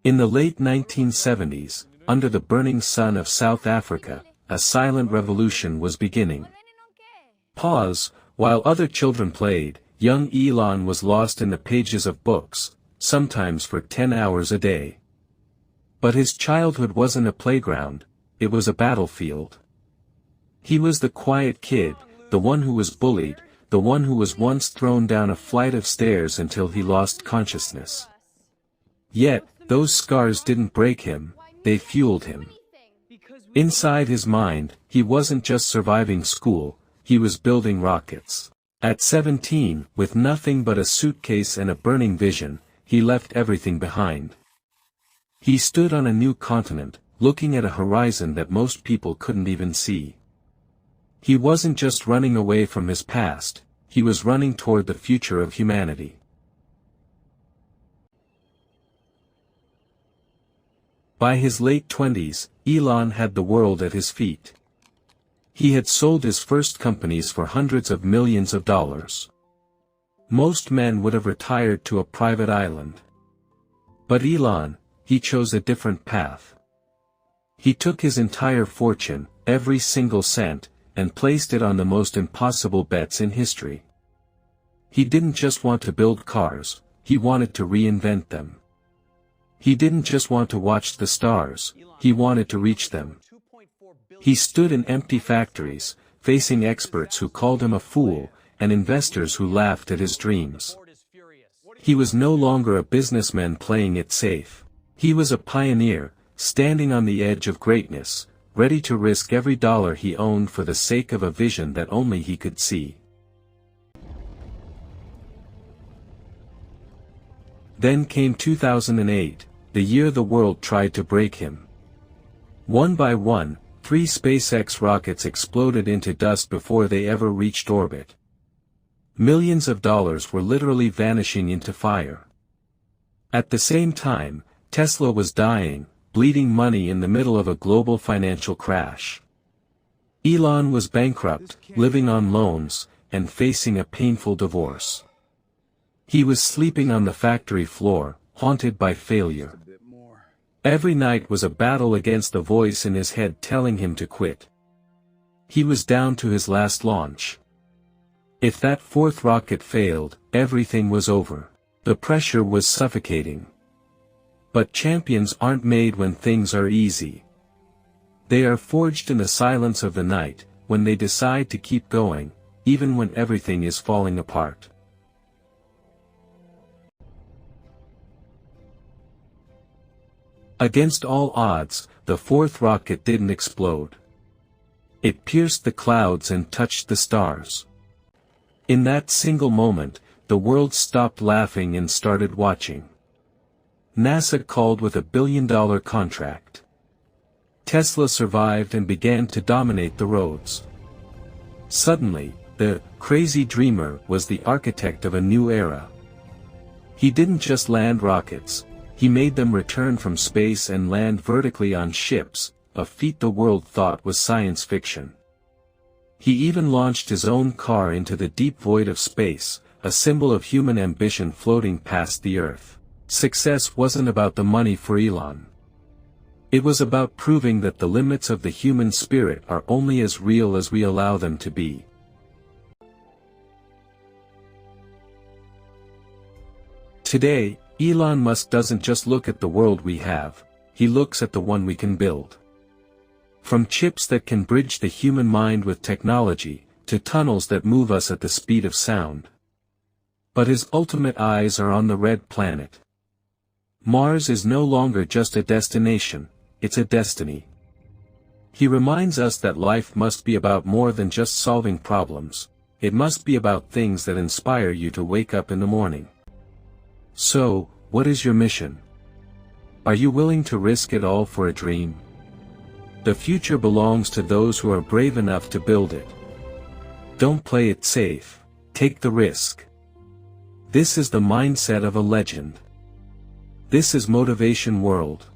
In the late 1970s, under the burning sun of South Africa, a silent revolution was beginning. Pause, while other children played, young Elon was lost in the pages of books, sometimes for 10 hours a day. But his childhood wasn't a playground, it was a battlefield. He was the quiet kid, the one who was bullied, the one who was once thrown down a flight of stairs until he lost consciousness. Yet, those scars didn't break him, they fueled him. Inside his mind, he wasn't just surviving school, he was building rockets. At 17, with nothing but a suitcase and a burning vision, he left everything behind. He stood on a new continent, looking at a horizon that most people couldn't even see. He wasn't just running away from his past, he was running toward the future of humanity. By his late 20s, Elon had the world at his feet. He had sold his first companies for hundreds of millions of dollars. Most men would have retired to a private island. But Elon, he chose a different path. He took his entire fortune, every single cent, and placed it on the most impossible bets in history. He didn't just want to build cars, he wanted to reinvent them. He didn't just want to watch the stars, he wanted to reach them. He stood in empty factories, facing experts who called him a fool, and investors who laughed at his dreams. He was no longer a businessman playing it safe. He was a pioneer, standing on the edge of greatness, ready to risk every dollar he owned for the sake of a vision that only he could see. Then came 2008, the year the world tried to break him. One by one, 3 SpaceX rockets exploded into dust before they ever reached orbit. Millions of dollars were literally vanishing into fire. At the same time, Tesla was dying, bleeding money in the middle of a global financial crash. Elon was bankrupt, living on loans, and facing a painful divorce. He was sleeping on the factory floor, haunted by failure. Every night was a battle against the voice in his head telling him to quit. He was down to his last launch. If that 4th rocket failed, everything was over. The pressure was suffocating. But champions aren't made when things are easy. They are forged in the silence of the night, when they decide to keep going, even when everything is falling apart. Against all odds, the 4th rocket didn't explode. It pierced the clouds and touched the stars. In that single moment, the world stopped laughing and started watching. NASA called with $1 billion contract. Tesla survived and began to dominate the roads. Suddenly, the crazy dreamer was the architect of a new era. He didn't just land rockets, he made them return from space and land vertically on ships, a feat the world thought was science fiction. He even launched his own car into the deep void of space, a symbol of human ambition floating past the Earth. Success wasn't about the money for Elon. It was about proving that the limits of the human spirit are only as real as we allow them to be. Today, Elon Musk doesn't just look at the world we have, he looks at the one we can build. From chips that can bridge the human mind with technology, to tunnels that move us at the speed of sound. But his ultimate eyes are on the red planet. Mars is no longer just a destination, it's a destiny. He reminds us that life must be about more than just solving problems, it must be about things that inspire you to wake up in the morning. So, what is your mission? Are you willing to risk it all for a dream? The future belongs to those who are brave enough to build it. Don't play it safe, take the risk. This is the mindset of a legend. This is Motivation World.